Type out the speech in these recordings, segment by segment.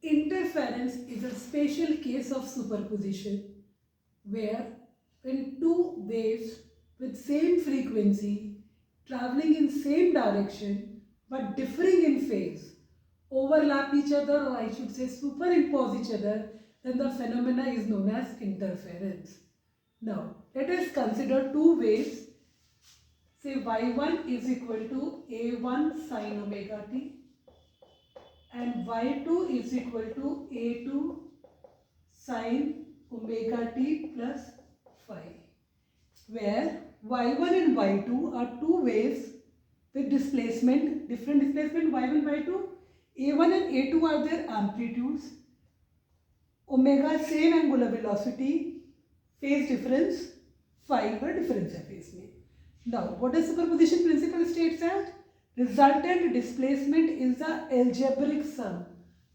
Interference is a special case of superposition where when two waves with same frequency traveling in same direction but differing in phase overlap each other, or I should say superimpose each other, then the phenomena is known as interference. Now let us consider two waves. Say y1 is equal to a1 sine omega t and y2 is equal to a2 sine omega t plus phi, where y1 and y2 are two waves with displacement, different displacement y1, y2. a1 and a2 are their amplitudes, omega same angular velocity, phase difference, phi का difference है phase में. Now, what does superposition principle states that? Resultant displacement is the algebraic sum.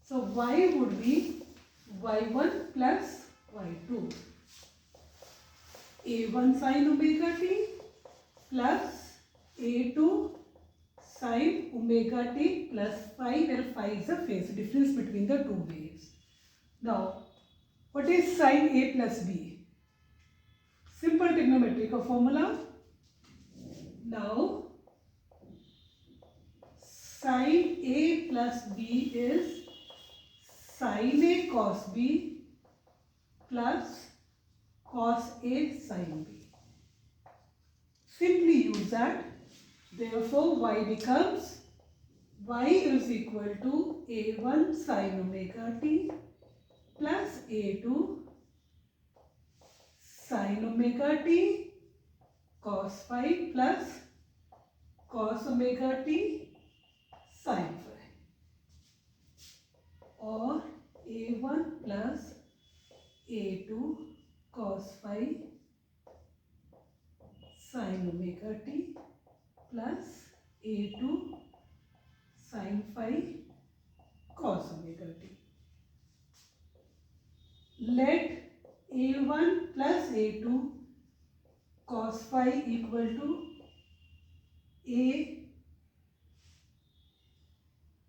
So, y would be y1 plus y2. a1 sin omega t plus a2 sin omega t plus phi, where phi is the phase difference between the two waves. Now, what is sin a plus b? Simple trigonometric formula. Now, sin a plus b is sin a cos b plus cos a sin b. Simply use that. Therefore, y becomes y is equal to a1 sin omega t plus a2 sin omega t cos phi plus cos omega t sin phi, or a1 plus a2 cos phi sin omega t plus a2 sin phi cos omega t. Let a1 plus a2 cos phi equal to a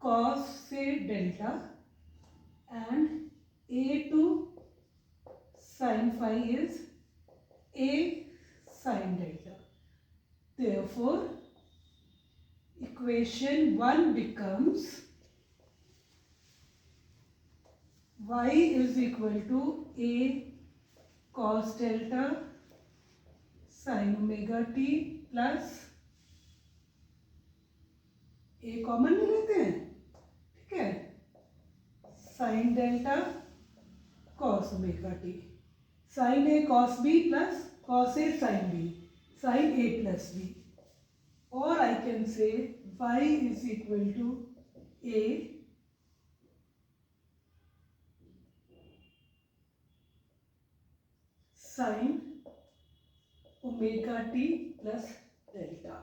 cos say delta and a2 sin phi is a sin delta. Therefore, equation 1 becomes y is equal to a cos delta sin omega t plus a common ले लेते हैं, ठीक है, sin delta cos omega T, sin a cos b plus cos a sin b, sin a plus b, or I can say y is equal to a sin omega t plus delta.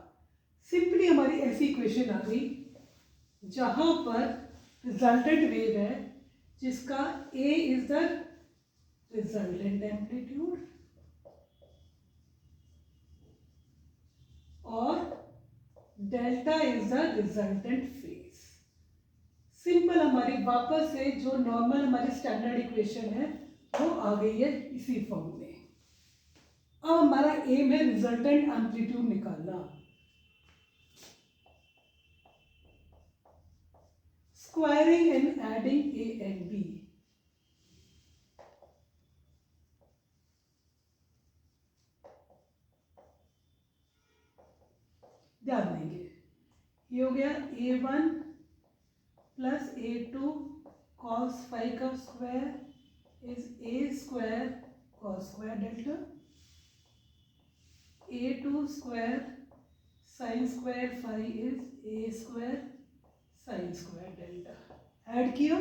Simply हमारी ऐसी equation आ गई जहां पर resultant wave है जिसका a is the resultant amplitude और delta is the resultant phase. Simple हमारी वापस से जो नॉर्मल हमारी स्टैंडर्ड इक्वेशन है वो आ गई है इसी फॉर्म में. अब हमारा एम है रिजल्टेंट एम्पलीट्यूड निकालना. Squaring and adding a and b. ध्यान देंगे, ये हो गया a1 plus a2 cos phi का square is a square cos square delta, a2 square sin square phi is a square sin square delta. Add किया,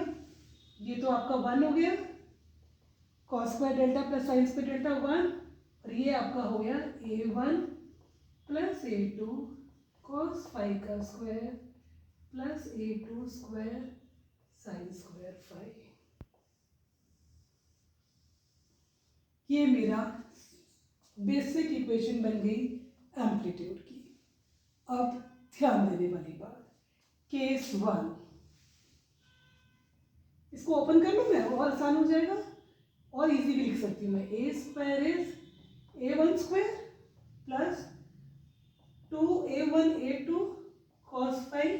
ये तो आपका 1 हो गया, cos square delta plus sin square delta 1, और ये आपका हो गया a1 plus a2 cos phi का square plus a2 square sin square phi. ये मेरा बेसिक इक्वेशन बन गई एम्पलीट्यूड की. अब ध्यान देने वाली बात, केस 1, इसको इसको ओपन कर लूँ मैं, और आसान हो जाएगा, और इजी भी लिख सकती हूँ मैं। A square is A1 square plus 2A1 A2 cos 5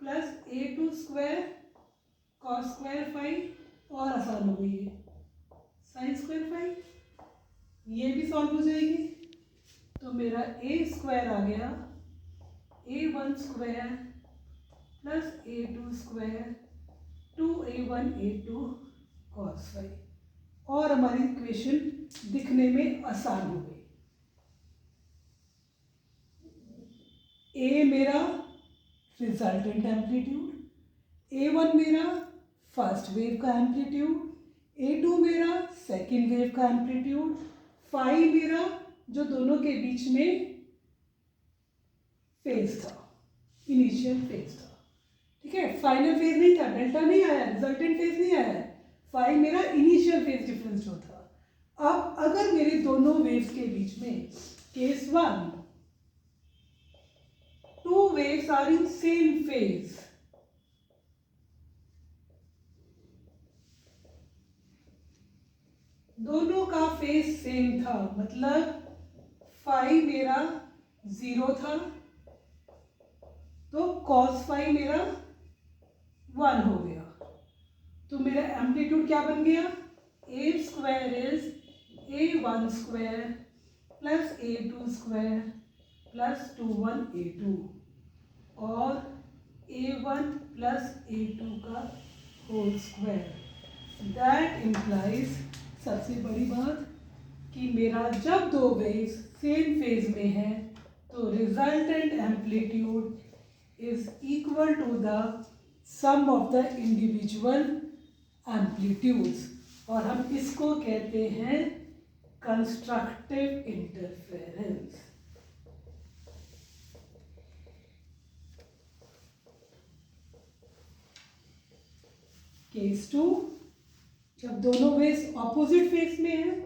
plus A2 square cos square 5, और आसान हो गई है साइन स्क्वायर 5, ये भी सॉल्व हो जाएगी। तो मेरा ए स्क्वायर आ गया A1 square plus A2 square 2A1 A2 cos 5, और हमारी इक्वेशन दिखने में आसान हो गई। ए मेरा रिजल्टेंट एम्पलीट्यूड, A1 मेरा फर्स्ट वेव का एम्पलीट्यूड, A2 मेरा सेकेंड वेव का एम्पलीट्यूड, फाई मेरा जो दोनों के बीच में फेज था, इनिशियल फेज था, ठीक है। फाइनल फेज नहीं था, डेल्टा नहीं आया, रिजल्टेंट फेज नहीं आया, फाई मेरा इनिशियल फेज डिफरेंस जो था। अब अगर मेरे दोनों वेव्स के बीच में case 1, two waves are in same phase, दोनों का फेज सेम था, मतलब फाई मेरा 0 था, तो cos फाई मेरा 1 हो गया। तो मेरा एम्पलीट्यूड क्या बन गया, A square is A1 square plus A2 square plus 2 A2, और A1 प्लस A2 का होल स्क्वायर। दैट इम्प्लाइज, सबसे बड़ी बात, कि मेरा जब दो वेव्स सेम फेज में है तो resultant amplitude is equal to the sum of the individual amplitudes, और हम इसको कहते हैं कंस्ट्रक्टिव इंटरफेरेंस। केस 2, जब दोनों वेव्स ऑपोजिट फेज में है,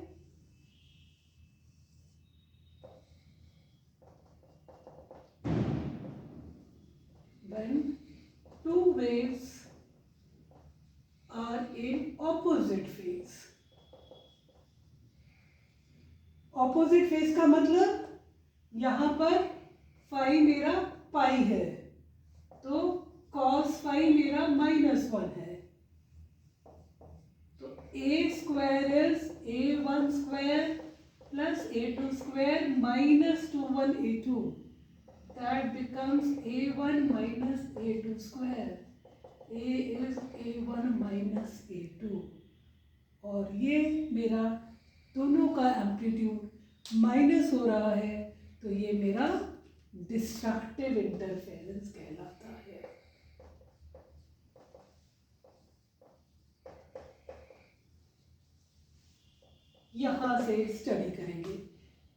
when two waves are in opposite phase, opposite phase का मतलब यहां पर फाई मेरा पाई है, तो cos फाई मेरा -1 है, तो A square is A1 square plus A2 square minus 2 A2, that becomes A1 minus A2 square, A is A1 minus A2, और ये मेरा दोनों का एम्पलीट्यूड माइनस हो रहा है, तो ये मेरा डिस्ट्रक्टिव इंटरफेरेंस कहलाता है। यहां से स्टडी करेंगे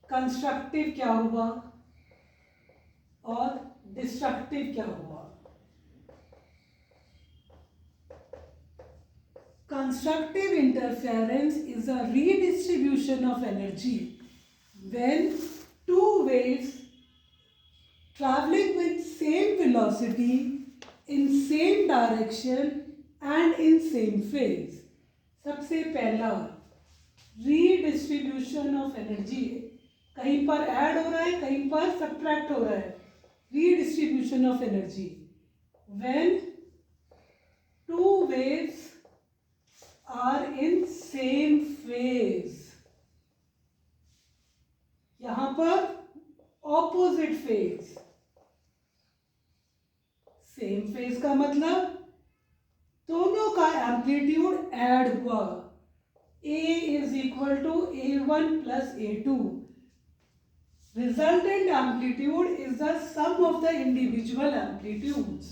कंस्ट्रक्टिव क्या हुआ और डिस्ट्रक्टिव क्या हुआ। Constructive interference is a redistribution of energy when two waves traveling with same velocity in same direction and in same phase। सबसे पहला रीडिस्ट्रीब्यूशन ऑफ एनर्जी, कहीं पर ऐड हो रहा है कहीं पर सब्ट्रैक्ट हो रहा है, redistribution of energy when two waves are in same phase, यहां पर opposite phase, same phase का मतलब दोनों का एम्पलीट्यूड ऐड हुआ, A is equal to A1 plus A2, resultant amplitude is the sum of the individual amplitudes,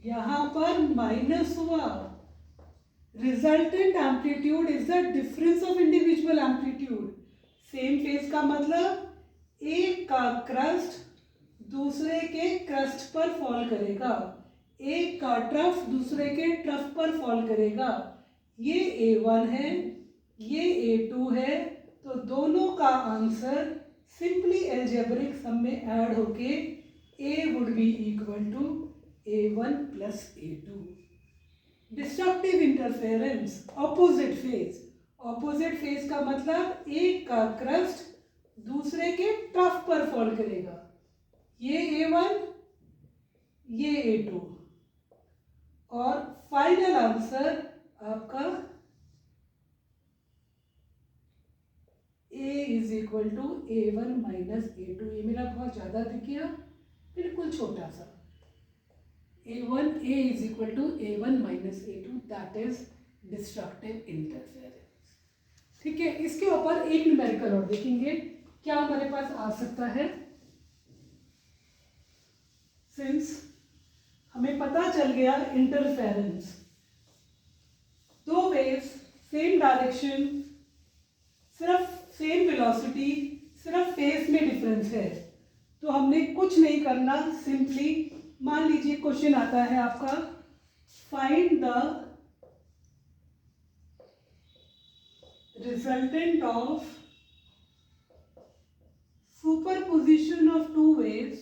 यहां पर minus हुआ, resultant amplitude is the difference of individual amplitude. Same phase का मतलब एक का क्रस्ट दूसरे के क्रस्ट पर फॉल करेगा, एक का ट्रफ दूसरे के ट्रफ पर फॉल करेगा। ये A1 है, ये A2 है, तो दोनों का आंसर सिंपली अलजेब्रिक सम में ऐड होके A would be equal to A1 plus A2। Destructive interference, opposite phase. Opposite phase का मतलब एक का क्रस्ट दूसरे के ट्रफ पर फॉल करेगा। ये A1, ये A2, और फाइनल आंसर आपका A is equal to A1 minus A2। ये मेरा बहुत ज़्यादा दिख गया, बिल्कुल छोटा सा। A is equal to A1 minus A2, that is destructive interference. ठीक है, इसके ऊपर एक न्यूमेरिकल और देखेंगे क्या हमारे पास आ सकता है। सिंस हमें पता चल गया इंटरफेरेंस, दो वेव्स सेम डायरेक्शन, सिर्फ सेम वेलोसिटी, सिर्फ फेस में डिफरेंस है, तो हमने कुछ नहीं करना, सिंपली मान लीजिए क्वेश्चन आता है आपका, find the resultant of superposition of two waves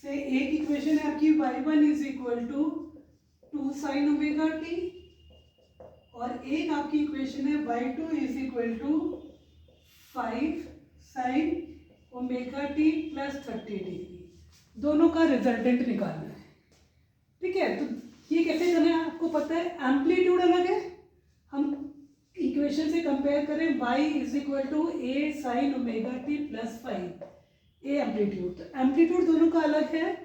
से। एक इक्वेशन है आपकी y1 is equal to 2 sine omega t, और एक आपकी इक्वेशन है y2 is equal to 5 sine omega t plus 30 degree. दोनों का रिजल्टेंट निकालना है। ठीक है, तो ये कैसे करना है आपको पता है, एम्पलीट्यूड अलग है। हम इक्वेशन से कंपेयर करें, y is equal to a sine omega t plus 5, A amplitude, तो एम्पलीट्यूड दोनों का अलग है,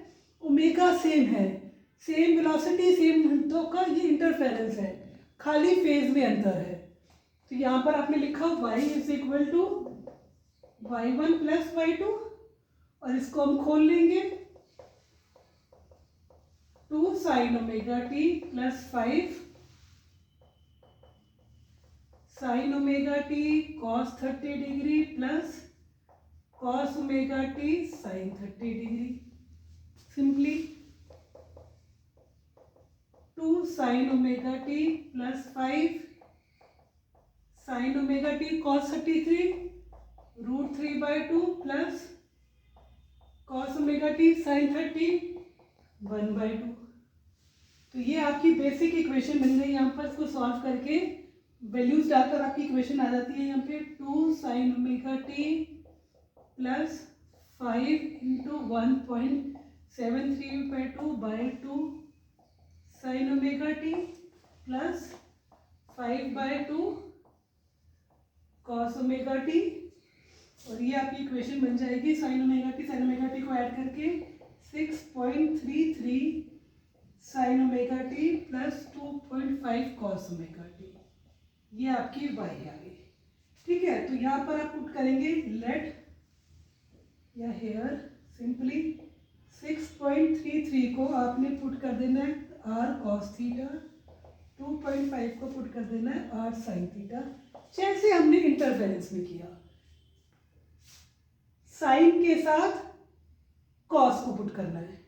ओमेगा सेम है, सेम वेलोसिटी सेम, तो का ये इंटरफेरेंस है, खाली फेज में अंतर है। तो यहाँ पर आपने लिखा y is equal to y1 plus y2, और इसको हम खोल लेंगे, 2 sine omega t plus 5 sine omega t cos 30 degree plus cos omega t sine 30 degree. Simply 2 sine omega t plus 5 sine omega t cos 33 √3/2 plus cos omega t sine 30 1/2। तो ये आपकी basic equation बन गई। यहाँ पर इसको solve करके values डालकर आपकी इक्वेशन आ जाती है। यहाँ पे 2 sine omega t plus 5 into 1.73/2 sign omega t plus 5/2 cos omega t, और ये आपकी इक्वेशन बन जाएगी साइन ओमेगा टी को ऐड करके 6.33 sign omega t plus 2.5 cos omega T. ये आपकी y आ गई। ठीक है, तो यहाँ पर आप पुट करेंगे लेट या हेयर, सिंपली 6.33 को आपने पुट कर देना है r cos थीटा, 2.5 को पुट कर देना है r sin थीटा, जैसे हमने इंटरफेरेंस में किया। साइन के साथ कॉस को पुट करना है,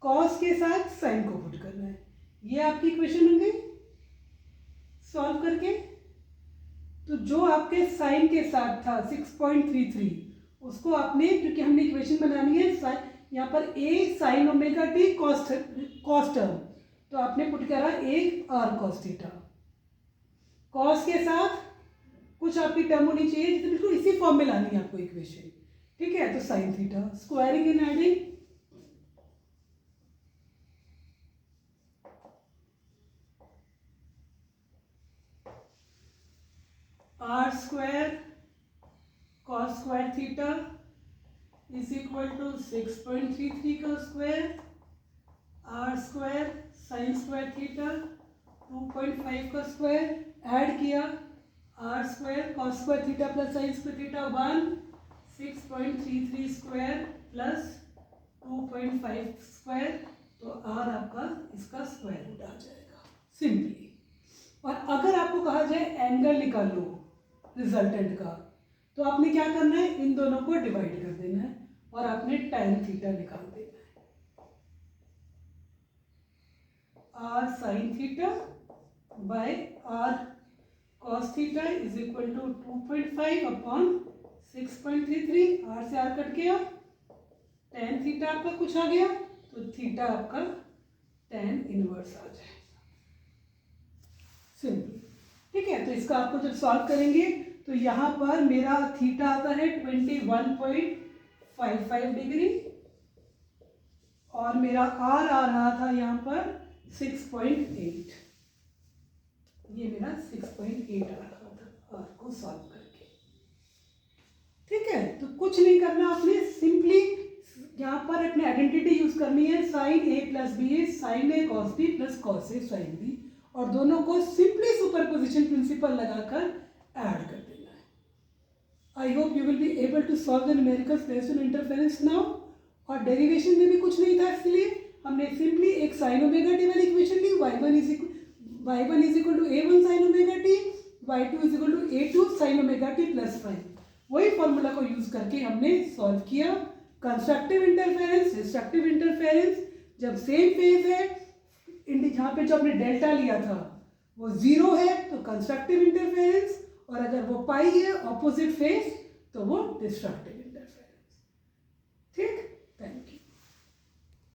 कॉस के साथ साइन को पुट करना है। ये आपकी इक्वेशन बन गई सॉल्व करके। तो जो आपके साइन के साथ था 6.33, उसको आपने, क्योंकि हमने इक्वेशन बनानी है यहाँ पर a sine omega t cos term, तो आपने पुट करा एक r cos थीटा, कॉस के साथ कुछ आपकी टर्म होनी चाहिए, तो बिल्कुल इसी फॉर्म में लानी है आपको इक्वेशन। ठीक है, तो sine theta, squaring and adding, r square cos square theta is equal to 6.33 का square, r square sine square theta 2.5 का स्क्वायर, ऐड किया r square cos square theta plus sine square theta 1, 6.33 square plus 2.5 square, तो r आपका इसका square root आ जाएगा simply. और अगर आपको कहा जाए एंगल निकाल लो रिजल्टेंट का, तो आपने क्या करना है, इन दोनों को डिवाइड कर देना है और आपने tan थीटा निकाल देना है। r sin theta by r cos theta is equal to 2.5 upon 6.33, r से r कट गया, tan थीटा आपका कुछ आ गया, तो थीटा आपका tan इनवर्स आ जाएगा, सिंपल। ठीक है, तो इसका आपको जब सॉल्व करेंगे तो यहाँ पर मेरा थीटा आता है 21.55 डिग्री और मेरा आर आ रहा था यहाँ पर 6.8, ये मेरा 6.8 आ रहा था आर को सॉल्व करके। ठीक है, तो कुछ नहीं करना आपने, सिंपली यहाँ पर अपने आइडेंटिटी यूज करनी है, sine A plus B is sine A cos B plus cos A sine B, और दोनों को सिंपली सुपरपोजिशन प्रिंसिपल लगाकर ऐड कर देना है। I hope you will be able to solve the numericals based on interference now. और derivation में भी कुछ नहीं था, इसलिए हमने सिंपली एक साइन ओमेगा टी वाली इक्वेशन ली, y1 is equal to a1 sine omega t, y2 is equal to a2 sine omega t plus 5, वही फॉर्मूला को यूज करके हमने सॉल्व किया। कंस्ट्रक्टिव इंटरफेरेंस, डिस्ट्रक्टिव इंटरफेरेंस, जब सेम फेज है, जहाँ पे जो हमने डेल्टा लिया था वो 0 है तो कंस्ट्रक्टिव इंटरफेरेंस, और अगर वो पाई है ऑपोजिट फेज तो वो डिस्ट्रक्टिव।